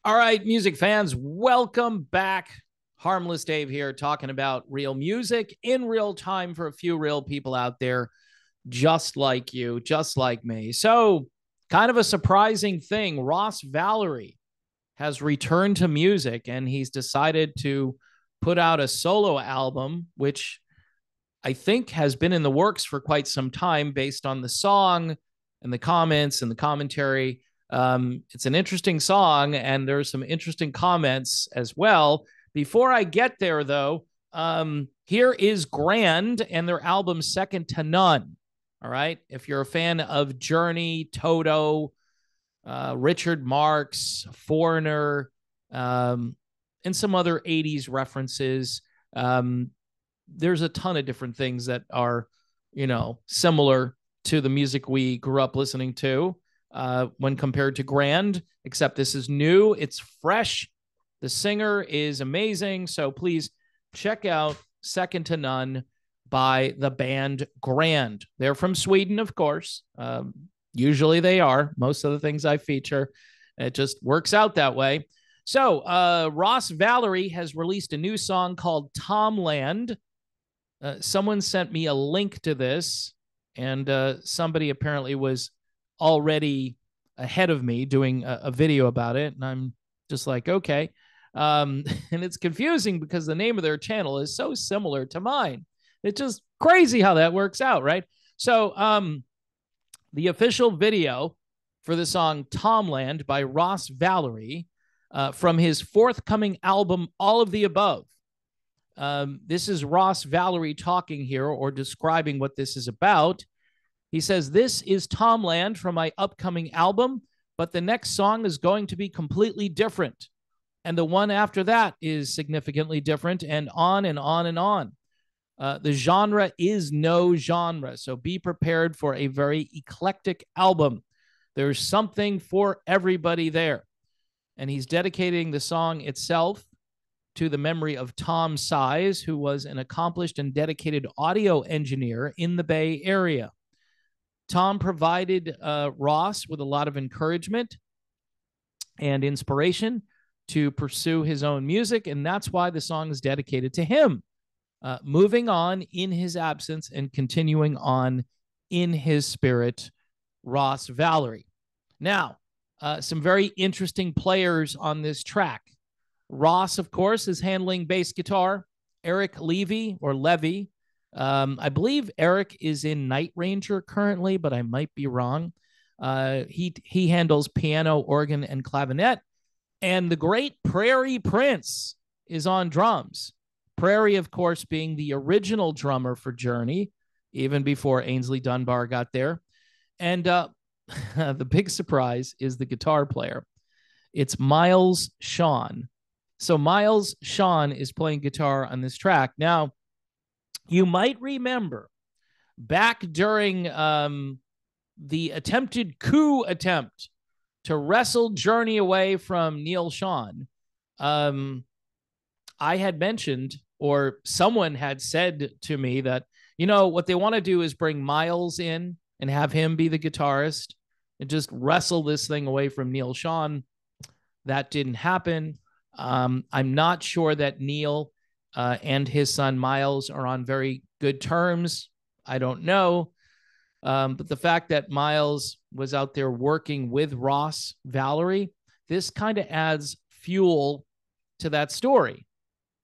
All right, music fans, welcome back. Harmless Dave here, talking about real music in real time for a few real people out there just like you, just like me. So, kind of a surprising thing. Ross Valory has returned to music and he's decided to put out a solo album, which I think has been in the works for quite some time based on the song and the comments and the commentary. It's an interesting song, and there's some interesting comments as well. Before I get there, though, here is Grand and their album Second to None. All right. If you're a fan of Journey, Toto, Richard Marx, Foreigner, and some other 80s references, there's a ton of different things that are, similar to the music we grew up listening to when compared to Grand, except this is new. It's fresh. The singer is amazing. So please check out Second to None by the band Grand. They're from Sweden, of course. Usually they are. Most of the things I feature, it just works out that way. So Ross Valory has released a new song called Tomland. Someone sent me a link to this, and somebody apparently was already ahead of me doing a video about it. And I'm just like, okay. And it's confusing because the name of their channel is so similar to mine. It's just crazy how that works out, right? So the official video for the song Tomland by Ross Valory from his forthcoming album, All of the Above. This is Ross Valory talking here, or describing what this is about. He says, "This is Tomland from my upcoming album, but the next song is going to be completely different. And the one after that is significantly different, and on and on and on. The genre is no genre, so be prepared for a very eclectic album. There's something for everybody there." And he's dedicating the song itself to the memory of Tom Size, who was an accomplished and dedicated audio engineer in the Bay Area. Tom provided Ross with a lot of encouragement and inspiration to pursue his own music, and that's why the song is dedicated to him, moving on in his absence and continuing on in his spirit, Ross Valory. Now, some very interesting players on this track. Ross, of course, is handling bass guitar. Eric Levy, or Levy. I believe Eric is in Night Ranger currently, but I might be wrong. He handles piano, organ, and clavinet. And the great Prairie Prince is on drums. Prairie, of course, being the original drummer for Journey, even before Ainsley Dunbar got there. And the big surprise is the guitar player. It's Miles Schon. So Miles Schon is playing guitar on this track. Now, you might remember back during the attempted coup attempt to wrestle Journey away from Neil Schon, I had mentioned, or someone had said to me that, what they want to do is bring Miles in and have him be the guitarist and just wrestle this thing away from Neil Schon. That didn't happen. I'm not sure that Neil and his son Miles are on very good terms. I don't know. But the fact that Miles was out there working with Ross Valory, this kind of adds fuel to that story.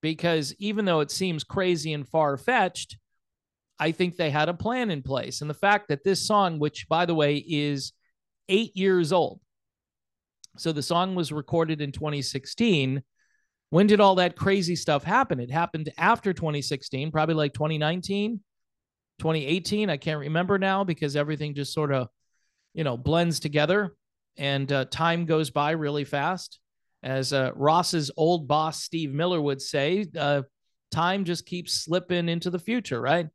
Because even though it seems crazy and far-fetched, I think they had a plan in place. And the fact that this song, which, by the way, is 8 years old, so the song was recorded in 2016. When did all that crazy stuff happen? It happened after 2016, probably like 2019, 2018. I can't remember now because everything just sort of, blends together, and time goes by really fast. As Ross's old boss, Steve Miller, would say, time just keeps slipping into the future, right?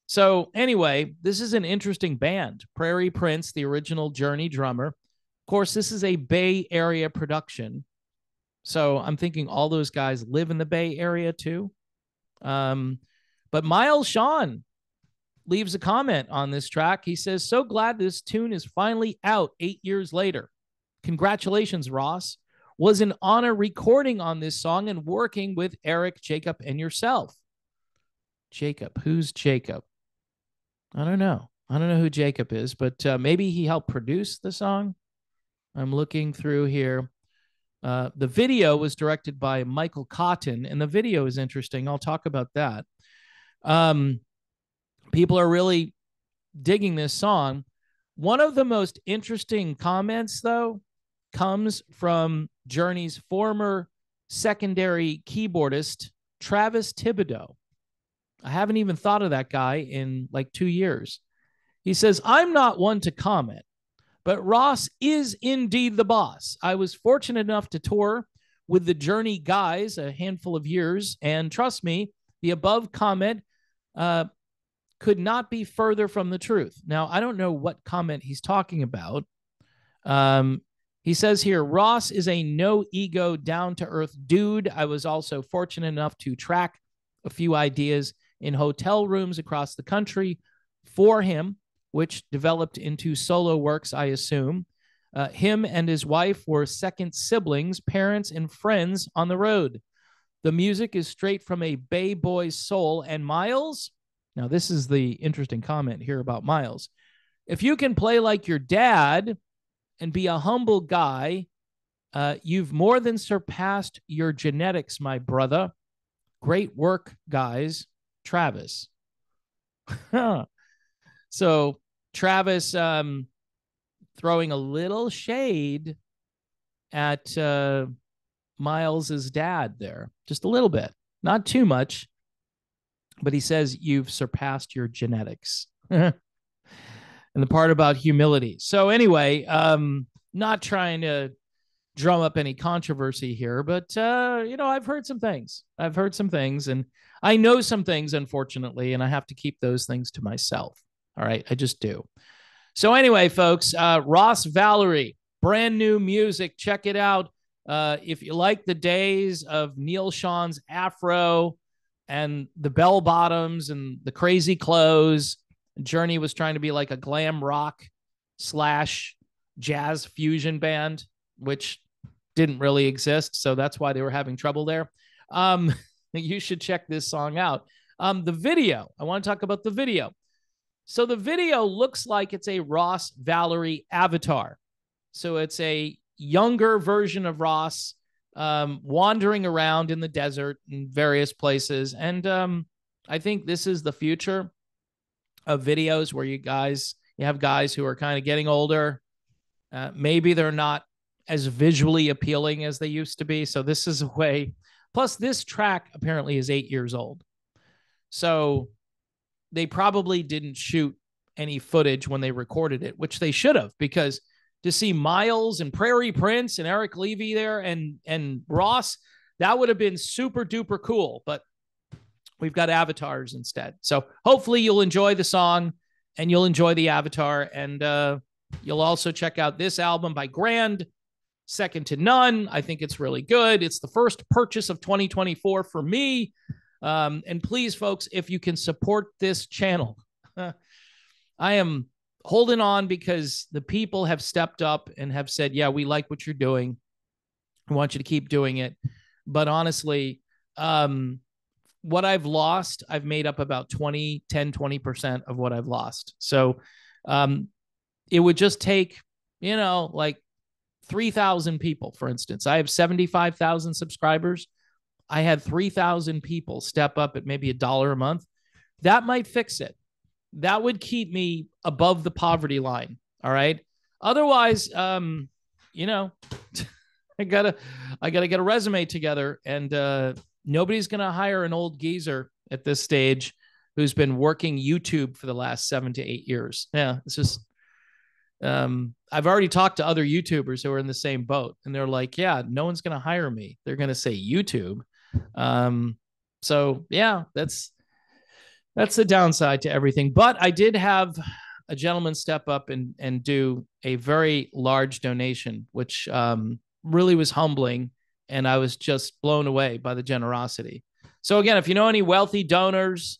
So anyway, this is an interesting band. Prairie Prince, the original Journey drummer. Of course, this is a Bay Area production. So I'm thinking all those guys live in the Bay Area too. But Miles Schon leaves a comment on this track. He says, "So glad this tune is finally out 8 years later. Congratulations, Ross. was an honor recording on this song and working with Eric, Jacob, and yourself. Jacob, who's Jacob? I don't know. I don't know who Jacob is, but maybe he helped produce the song. I'm looking through here. The video was directed by Michael Cotton, and the video is interesting. I'll talk about that. People are really digging this song. One of the most interesting comments, though, comes from Journey's former secondary keyboardist, Travis Thibodeau. I haven't even thought of that guy in like 2 years. He says, I'm not one to comment, but Ross is indeed the boss. I was fortunate enough to tour with the Journey guys a handful of years, and trust me, the above comment could not be further from the truth. Now, I don't know what comment he's talking about. He says here, Ross is a no-ego, down-to-earth dude. I was also fortunate enough to track a few ideas in hotel rooms across the country for him, which developed into solo works, I assume. Him and his wife were second siblings, parents, and friends on the road. The music is straight from a Bay Boy's soul. And Miles, now this is the interesting comment here about Miles. If you can play like your dad and be a humble guy, you've more than surpassed your genetics, my brother. Great work, guys. Travis. So Travis throwing a little shade at Miles's dad there, just a little bit, not too much, but he says you've surpassed your genetics. And the part about humility. So anyway, not trying to drum up any controversy here, but I've heard some things. And I know some things, unfortunately, and I have to keep those things to myself. All right, I just do. So anyway, folks, Ross Valory, brand new music. Check it out. If you like the days of Neil Sean's afro and the bell bottoms and the crazy clothes, Journey was trying to be like a glam rock / jazz fusion band, which didn't really exist. So that's why they were having trouble there. You should check this song out. The video, I want to talk about the video. So the video looks like it's a Ross Valory avatar. So it's a younger version of Ross wandering around in the desert in various places. And I think this is the future of videos where you have guys who are kind of getting older. Maybe they're not as visually appealing as they used to be. So this is a way. Plus, this track apparently is 8 years old. So they probably didn't shoot any footage when they recorded it, which they should have, because to see Miles and Prairie Prince and Eric Levy there and Ross, that would have been super duper cool. But we've got avatars instead. So hopefully you'll enjoy the song and you'll enjoy the avatar. And you'll also check out this album by Grand, Second to None. I think it's really good. It's the first purchase of 2024 for me. And please, folks, if you can support this channel, I am holding on because the people have stepped up and have said, yeah, we like what you're doing. I want you to keep doing it. But honestly, what I've lost, I've made up about 20% of what I've lost. So it would just take, like 3,000 people, for instance. I have 75,000 subscribers. I had 3,000 people step up at maybe $1 a month. That might fix it. That would keep me above the poverty line. All right. Otherwise, I gotta get a resume together, and nobody's gonna hire an old geezer at this stage who's been working YouTube for the last 7 to 8 years. Yeah, it's just. I've already talked to other YouTubers who are in the same boat, and they're like, yeah, no one's going to hire me. They're going to say YouTube. So yeah, that's the downside to everything. But I did have a gentleman step up and do a very large donation, which really was humbling. And I was just blown away by the generosity. So again, if you know any wealthy donors,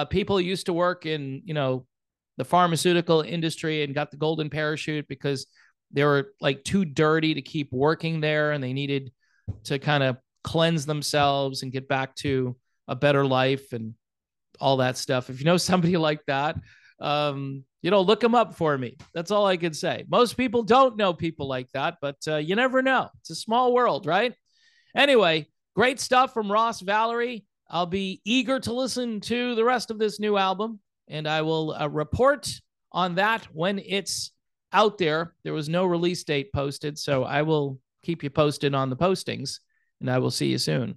people who used to work in, the pharmaceutical industry and got the golden parachute because they were like too dirty to keep working there, and they needed to kind of cleanse themselves and get back to a better life and all that stuff. If you know somebody like that, look them up for me. That's all I can say. Most people don't know people like that, but you never know. It's a small world, right? Anyway, great stuff from Ross Valory. I'll be eager to listen to the rest of this new album, and I will report on that when it's out there. There was no release date posted, so I will keep you posted on the postings, and I will see you soon.